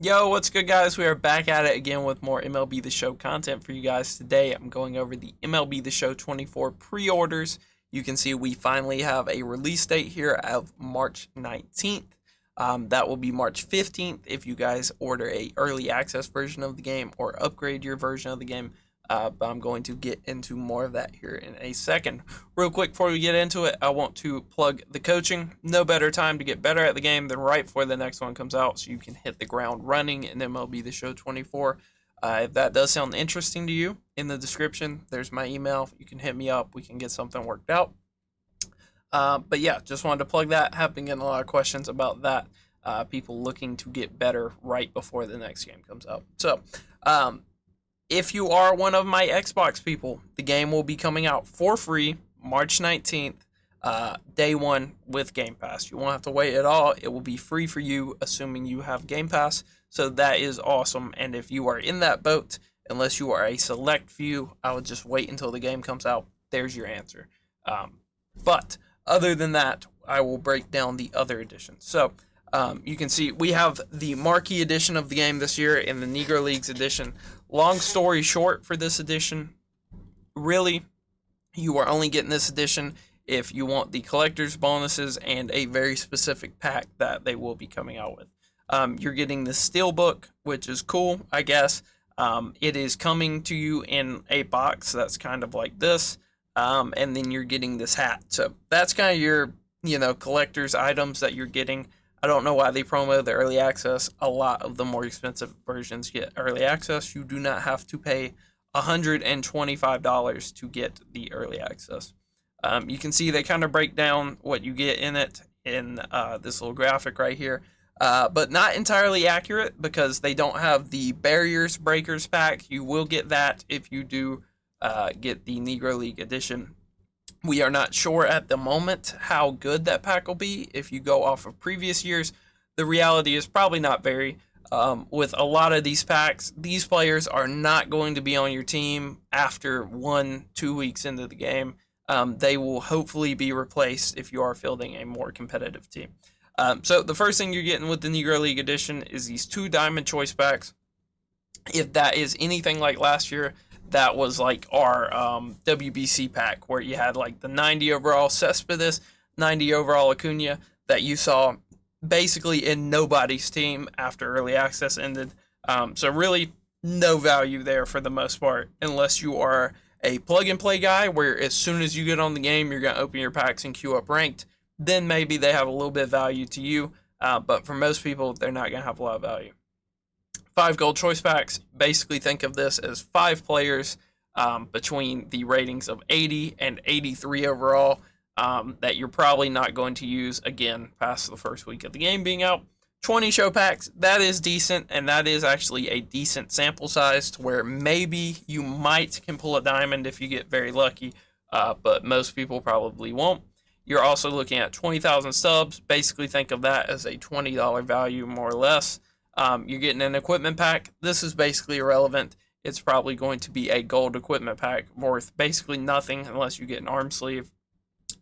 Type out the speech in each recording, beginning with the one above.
Yo, what's good, guys? We are back at it again with more MLB The Show content for you guys. Today, I'm going over the MLB The Show 24 pre-orders. You can see we finally have a release date here of March 19th. That will be March 15th if you guys order a early access version of the game or upgrade your version of the game. But I'm going to get into more of that here in a second. Real quick before we get into it, I want to plug the coaching. No better time to get better at the game than right before the next one comes out so you can hit the ground running in MLB The Show 24. If that does sound interesting to you, in the description, there's my email. You can hit me up. We can get something worked out. But yeah, just wanted to plug that. Have been getting a lot of questions about that. People looking to get better right before the next game comes out. So, if you are one of my Xbox people, the game will be coming out for free March 19th, day one with Game Pass. You won't have to wait at all. It will be free for you, assuming you have Game Pass. So that is awesome. And if you are in that boat, unless you are a select few, I would just wait until the game comes out. There's your answer. But other than that, I will break down the other editions. So you can see we have the marquee edition of the game this year and the Negro Leagues edition. Long story short for this edition, really, you are only getting this edition if you want the collector's bonuses and a very specific pack that they will be coming out with. You're getting the Steelbook, which is cool, I guess. It is coming to you in a box that's kind of like this, and then you're getting this hat. So that's kind of your, collector's items that you're getting. I don't know why they promo the early access. A lot of the more expensive versions get early access. You do not have to pay $125 to get the early access. You can see they kind of break down what you get in it in this little graphic right here. But not entirely accurate because they don't have the Barriers Breakers pack. You will get that if you do get the Negro League edition. We are not sure at the moment how good that pack will be if you go off of previous years. The reality is probably not very. With a lot of these packs, these players are not going to be on your team after 1-2 weeks into the game. They will hopefully be replaced if you are fielding a more competitive team. So the first thing you're getting with the Negro League edition is these 2 Diamond Choice packs. If that is anything like last year, that was like our WBC pack where you had like the 90 overall Cespedes, 90 overall Acuna that you saw basically in nobody's team after early access ended. So really no value there for the most part unless you are a plug and play guy where as soon as you get on the game you're going to open your packs and queue up ranked. Then maybe they have a little bit of value to you, but for most people they're not going to have a lot of value. 5 gold choice packs, basically think of this as 5 players between the ratings of 80 and 83 overall that you're probably not going to use again past the first week of the game being out. 20 show packs, that is decent, and that is actually a decent sample size to where maybe you might can pull a diamond if you get very lucky, but most people probably won't. You're also looking at 20,000 subs. Basically think of that as a $20 value more or less. You're getting an equipment pack. This is basically irrelevant. It's probably going to be a gold equipment pack worth basically nothing unless you get an arm sleeve.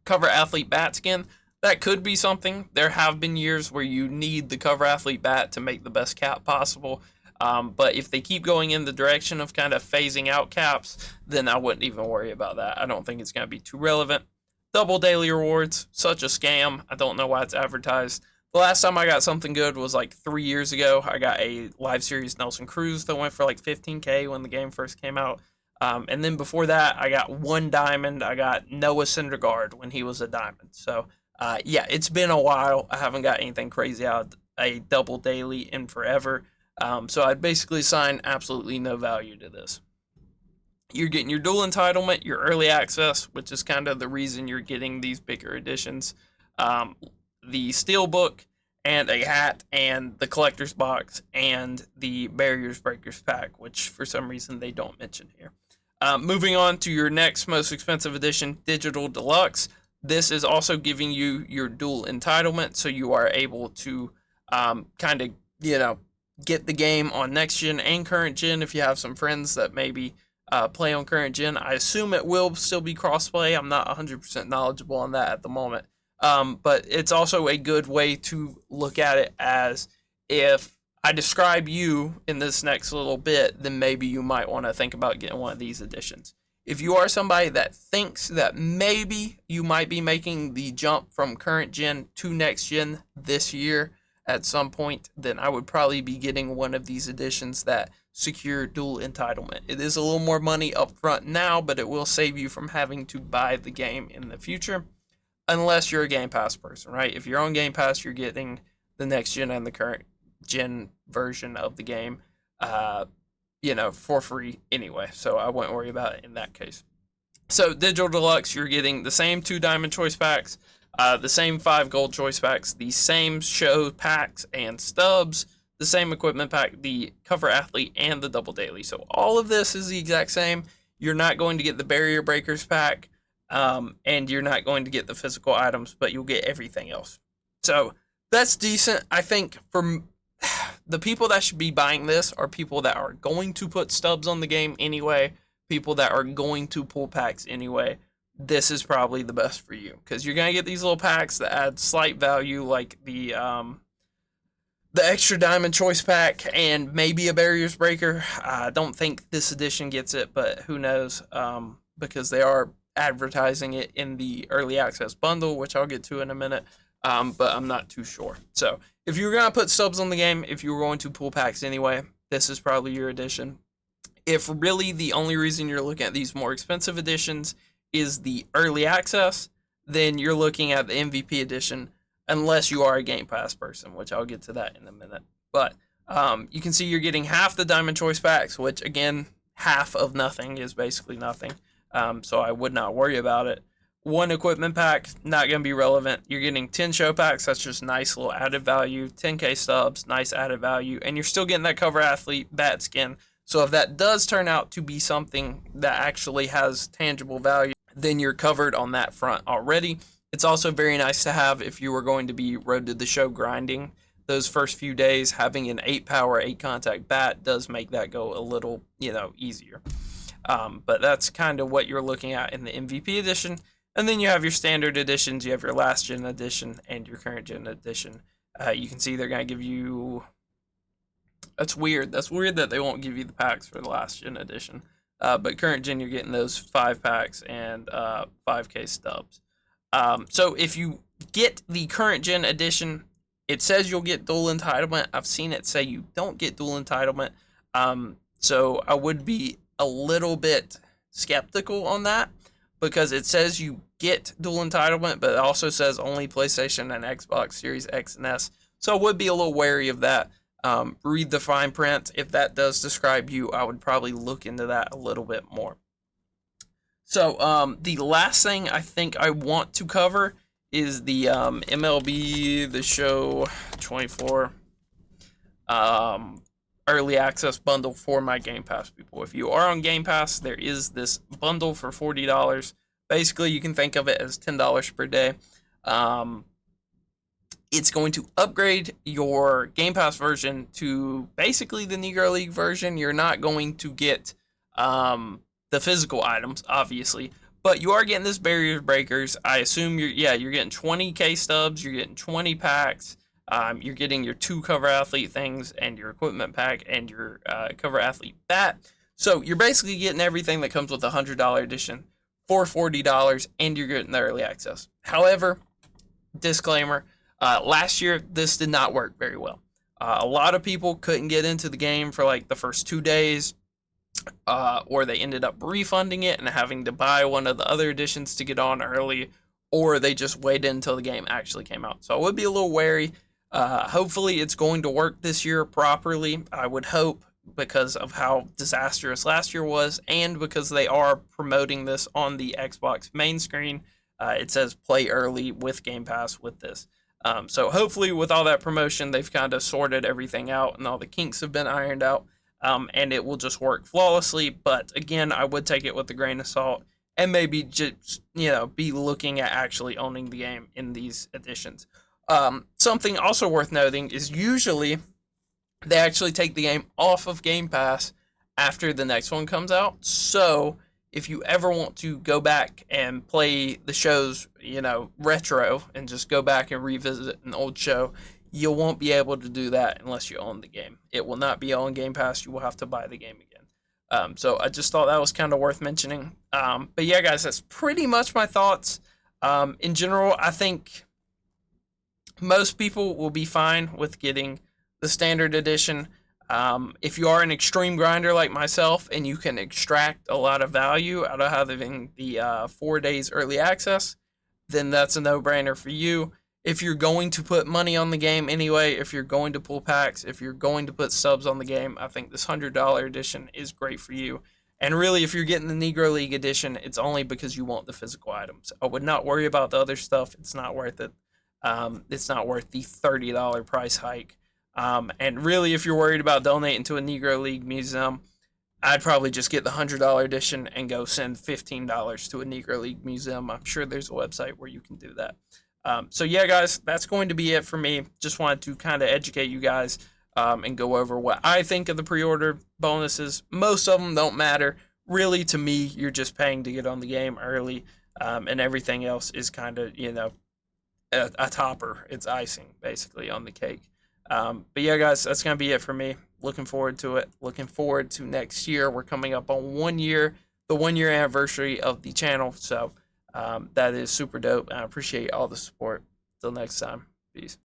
Cover athlete bat skin. That could be something. There have been years where you need the cover athlete bat to make the best cap possible. But if they keep going in the direction of kind of phasing out caps, then I wouldn't even worry about that. I don't think it's going to be too relevant. Double daily rewards. Such a scam. I don't know why it's advertised. The last time I got something good was like 3 years ago. I got a live series Nelson Cruz that went for like 15K when the game first came out. And then before that, I got 1 diamond. I got Noah Syndergaard when he was a diamond. So, yeah, it's been a while. I haven't got anything crazy out of a double daily in forever. So I'd basically assign absolutely no value to this. You're getting your dual entitlement, your early access, which is kind of the reason you're getting these bigger editions. The Steelbook, and a hat, and the collector's box, and the Barriers Breakers pack, which for some reason they don't mention here. Moving on to your next most expensive edition, Digital Deluxe. This is also giving you your dual entitlement, so you are able to kind of, get the game on next gen and current gen if you have some friends that maybe play on current gen. I assume it will still be crossplay. I'm not 100% knowledgeable on that at the moment. But it's also a good way to look at it as if I describe you in this next little bit, then maybe you might want to think about getting one of these editions. If you are somebody that thinks that maybe you might be making the jump from current gen to next gen this year at some point, then I would probably be getting one of these editions that secure dual entitlement. It is a little more money up front now, but it will save you from having to buy the game in the future, unless you're a Game Pass person, right? If you're on Game Pass, you're getting the next gen and the current gen version of the game, for free anyway. So I wouldn't worry about it in that case. So Digital Deluxe, you're getting the same 2 Diamond Choice Packs, the same 5 Gold Choice Packs, the same show packs and stubs, the same equipment pack, the Cover Athlete, and the Double Daily. So all of this is the exact same. You're not going to get the Barrier Breakers pack, and you're not going to get the physical items, but you'll get everything else. So that's decent. I think for the people that should be buying this are people that are going to put stubs on the game anyway, people that are going to pull packs anyway. This is probably the best for you, because you're going to get these little packs that add slight value, like the extra Diamond Choice Pack and maybe a Barriers Breaker. I don't think this edition gets it, but who knows, because they are advertising it in the Early Access bundle, which I'll get to in a minute, but I'm not too sure. So if you're going to put subs on the game, if you're going to pull packs anyway, this is probably your edition. If really the only reason you're looking at these more expensive editions is the Early Access, then you're looking at the MVP edition, unless you are a Game Pass person, which I'll get to that in a minute. But you can see you're getting half the Diamond Choice Packs, which, again, half of nothing is basically nothing. So I would not worry about it. 1 equipment pack, not going to be relevant. You're getting 10 show packs, that's just nice little added value. 10k stubs, nice added value. And you're still getting that Cover Athlete bat skin. So if that does turn out to be something that actually has tangible value, then you're covered on that front already. It's also very nice to have if you were going to be Road to the Show grinding those first few days. Having an 8 power, 8 contact bat does make that go a little, easier. But that's kind of what you're looking at in the MVP edition. And then you have your standard editions, you have your last gen edition, and your current gen edition. You can see they're going to give you... That's weird. That's weird that they won't give you the packs for the last gen edition. But current gen, you're getting those 5 packs and 5k stubs. So if you get the current gen edition, it says you'll get dual entitlement. I've seen it say you don't get dual entitlement. So I would be a little bit skeptical on that, because it says you get dual entitlement, but it also says only PlayStation and Xbox Series X and S. So I would be a little wary of that. Read the fine print. If that does describe you, I would probably look into that a little bit more. So the last thing I think I want to cover is the MLB The Show 24 Early Access bundle for my Game Pass people. If you are on Game Pass, there is this bundle for $40. Basically, you can think of it as $10 per day. It's going to upgrade your Game Pass version to basically the Negro League version. You're not going to get the physical items, obviously, but you are getting this Barrier Breakers. I assume you're getting 20k stubs, you're getting 20 packs, you're getting your 2 Cover Athlete things and your equipment pack and your Cover Athlete bat. So you're basically getting everything that comes with a $100 edition for $40, and you're getting the Early Access. However, disclaimer, last year this did not work very well. A lot of people couldn't get into the game for like the first 2 days, or they ended up refunding it and having to buy one of the other editions to get on early, or they just waited until the game actually came out. So I would be a little wary. Hopefully it's going to work this year properly. I would hope, because of how disastrous last year was, and because they are promoting this on the Xbox main screen. It says play early with Game Pass with this. So hopefully with all that promotion, they've kind of sorted everything out and all the kinks have been ironed out, and it will just work flawlessly. But again, I would take it with a grain of salt and maybe just, be looking at actually owning the game in these editions. Something also worth noting is usually they actually take the game off of Game Pass after the next one comes out. So if you ever want to go back and play the shows, retro, and just go back and revisit an old show, You won't be able to do that unless you own the game. It will not be on Game Pass. You will have to buy the game again. So I just thought that was kind of worth mentioning. But yeah, guys, that's pretty much my thoughts. In general, I think most people will be fine with getting the standard edition. If you are an extreme grinder like myself and you can extract a lot of value out of having the 4 days early access, then that's a no-brainer for you. If you're going to put money on the game anyway, if you're going to pull packs, if you're going to put subs on the game, I think this $100 edition is great for you. And really, if you're getting the Negro League edition, it's only because you want the physical items. I would not worry about the other stuff. It's not worth it. It's not worth the $30 price hike. And really, if you're worried about donating to a Negro League museum, I'd probably just get the $100 edition and go send $15 to a Negro League museum. I'm sure there's a website where you can do that. So yeah, guys, that's going to be it for me. Just wanted to kind of educate you guys and go over what I think of the pre-order bonuses. Most of them don't matter. Really, to me, you're just paying to get on the game early, and everything else is kind of, a topper. It's icing, basically, on the cake. But yeah, guys, that's going to be it for me. Looking forward to it. Looking forward to next year. We're coming up on the 1 year anniversary of the channel. So that is super dope. I appreciate all the support. Till next time. Peace.